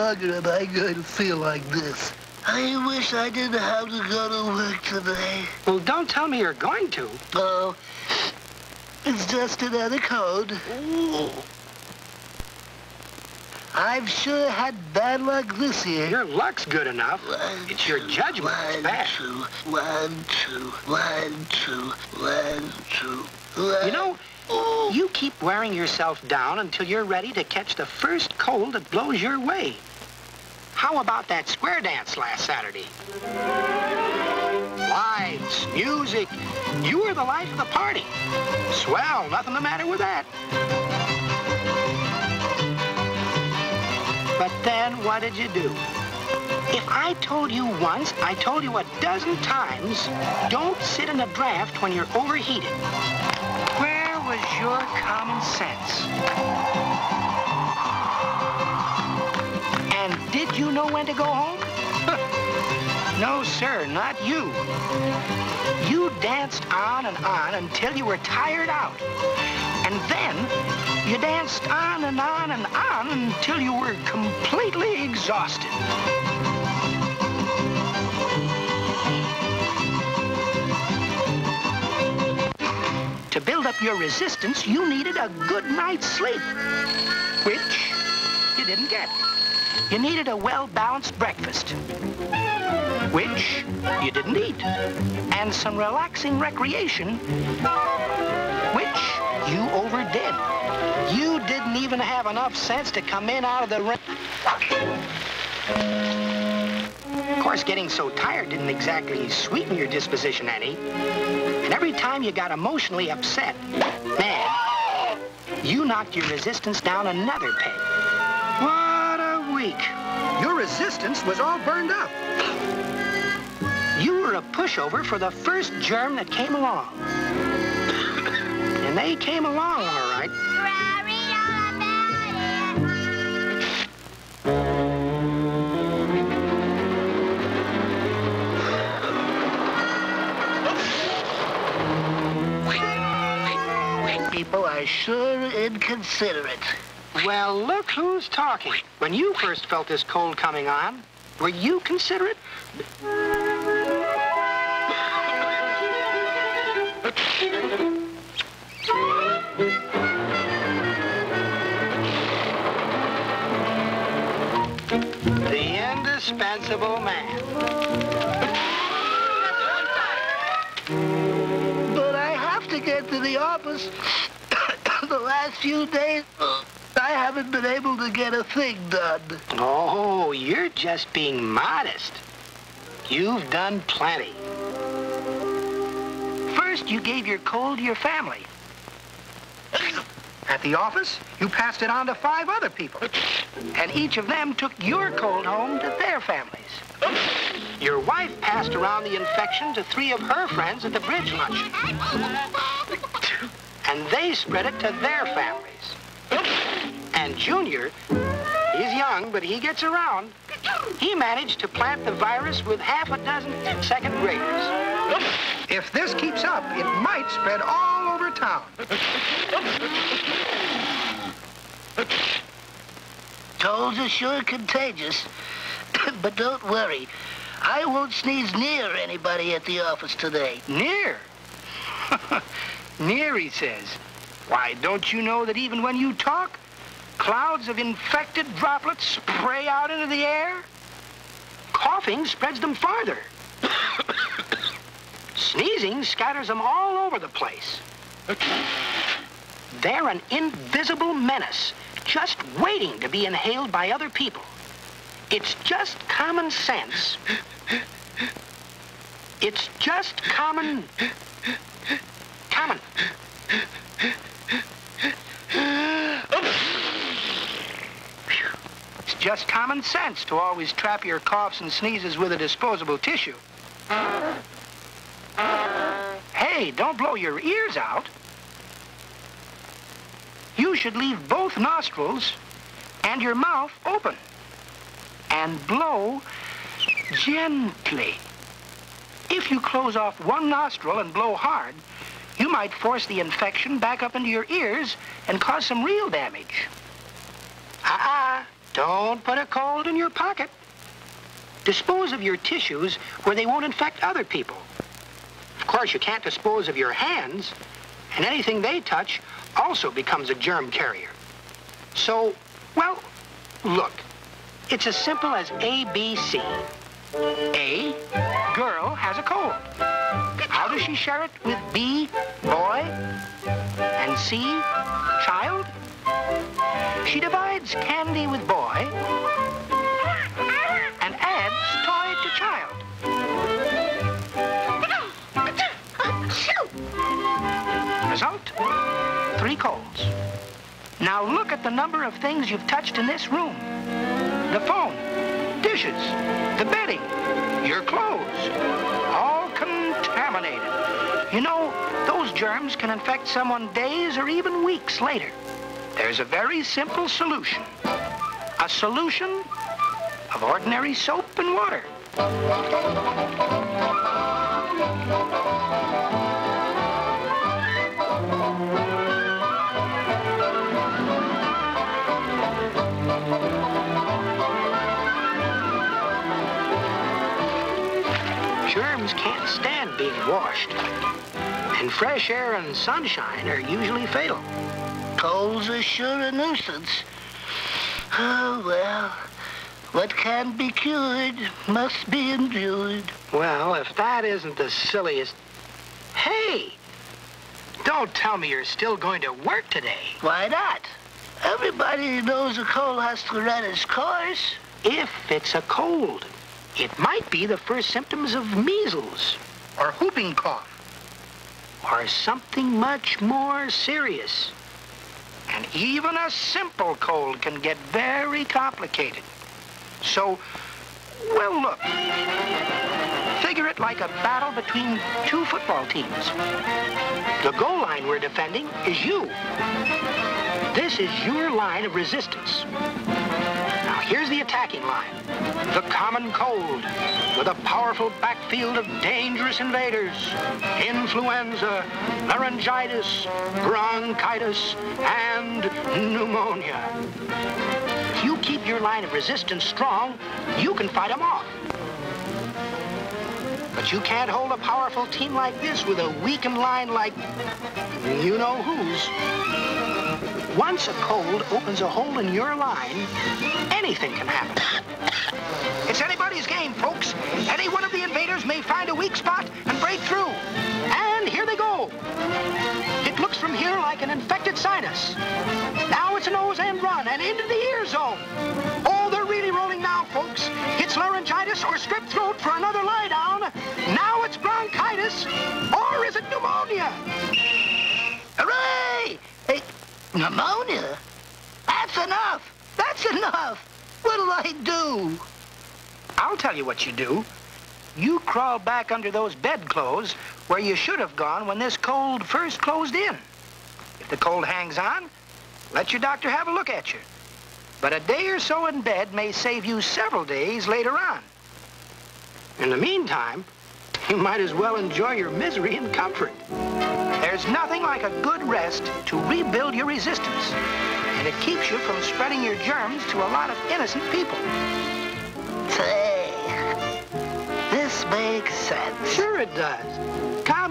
longer am I going to feel like this. I wish I didn't have to go to work today. Well, don't tell me you're going to. Oh, it's just another cold. Ooh. I've sure had bad luck this year. Your luck's good enough. It's your judgment that's bad. One, two. You know, you keep wearing yourself down until you're ready to catch the first cold that blows your way. How about that square dance last Saturday? Lights, music. You were the life of the party. Swell, nothing the matter with that. But then what did you do? If I told you once, I told you a dozen times, don't sit in a draft when you're overheated. Where was your common sense? And did you know when to go home? No, sir, not you. You danced on and on until you were tired out. And then you danced on and on and on until you were completely exhausted. To build up your resistance, you needed a good night's sleep, which you didn't get. You needed a well-balanced breakfast, which you didn't eat, and some relaxing recreation, which you overdid. You didn't even have enough sense to come in out of the ring. Of course, getting so tired didn't exactly sweeten your disposition any. And every time you got emotionally upset, man, you knocked your resistance down another peg. What a week. Your resistance was all burned up. You were a pushover for the first germ that came along. And they came along, all right. People are sure inconsiderate. Well, look who's talking. When you first felt this cold coming on, were you considerate? The indispensable man. But I have to get to the office. The last few days, I haven't been able to get a thing done. Oh, you're just being modest. You've done plenty. First, you gave your cold to your family. At the office, you passed it on to 5 other people. And each of them took your cold home to their families. Your wife passed around the infection to 3 of her friends at the bridge luncheon. And they spread it to their families. And Junior, he's young, but he gets around. He managed to plant the virus with half a dozen second graders. If this keeps up, it might spread all over town. Colds are sure contagious. But don't worry. I won't sneeze near anybody at the office today. Near? Near, he says. Why, don't you know that even when you talk, clouds of infected droplets spray out into the air? Coughing spreads them farther. Sneezing scatters them all over the place. They're an invisible menace, just waiting to be inhaled by other people. It's just common sense. It's just common. It's just common sense to always trap your coughs and sneezes with a disposable tissue. Hey, don't blow your ears out. You should leave both nostrils and your mouth open and blow gently. If you close off one nostril and blow hard, you might force the infection back up into your ears and cause some real damage. Don't put a cold in your pocket. Dispose of your tissues where they won't infect other people. Of course, you can't dispose of your hands, and anything they touch also becomes a germ carrier. So, well, look, it's as simple as ABC. A, girl has a cold. How does she share it with B, boy, and C, child? She divides candy with boy and adds toy to child. Result, 3 colds. Now look at the number of things you've touched in this room. The phone, dishes, the bedding, your clothes, all contaminated. You know, those germs can infect someone days or even weeks later. There's a very simple solution. A solution of ordinary soap and water. Germs can't stand being washed, and fresh air and sunshine are usually fatal. Colds are sure a nuisance. Oh, well, what can't be cured must be endured. Well, if that isn't the silliest... Hey! Don't tell me you're still going to work today. Why not? Everybody who knows a cold has to run its course. If it's a cold, it might be the first symptoms of measles, or whooping cough, or something much more serious. And even a simple cold can get very complicated. So, well, look. Figure it like a battle between 2 football teams. The goal line we're defending is you. This is your line of resistance. Now, here's the attacking line. The common cold, with a powerful backfield of dangerous invaders. Influenza, laryngitis, bronchitis, and pneumonia. If you keep your line of resistance strong, you can fight them off. But you can't hold a powerful team like this with a weakened line like you-know-whose. Once a cold opens a hole in your line, anything can happen. It's anybody's game, folks. Any one of the invaders may find a weak spot and break through. And here they go. It looks from here like an infected sinus. Now it's a nose end run and into the ear zone. Oh, they're really rolling now, folks. It's laryngitis or strep throat for another lie down. Now it's bronchitis, or is it pneumonia? Hooray! Hey, pneumonia? That's enough. That's enough. What'll I do? I'll tell you what you do. You crawl back under those bedclothes where you should have gone when this cold first closed in. If the cold hangs on, let your doctor have a look at you. But a day or so in bed may save you several days later on. In the meantime, you might as well enjoy your misery and comfort. There's nothing like a good rest to rebuild your resistance, and it keeps you from spreading your germs to a lot of innocent people. Say, this makes sense. Sure it does. Count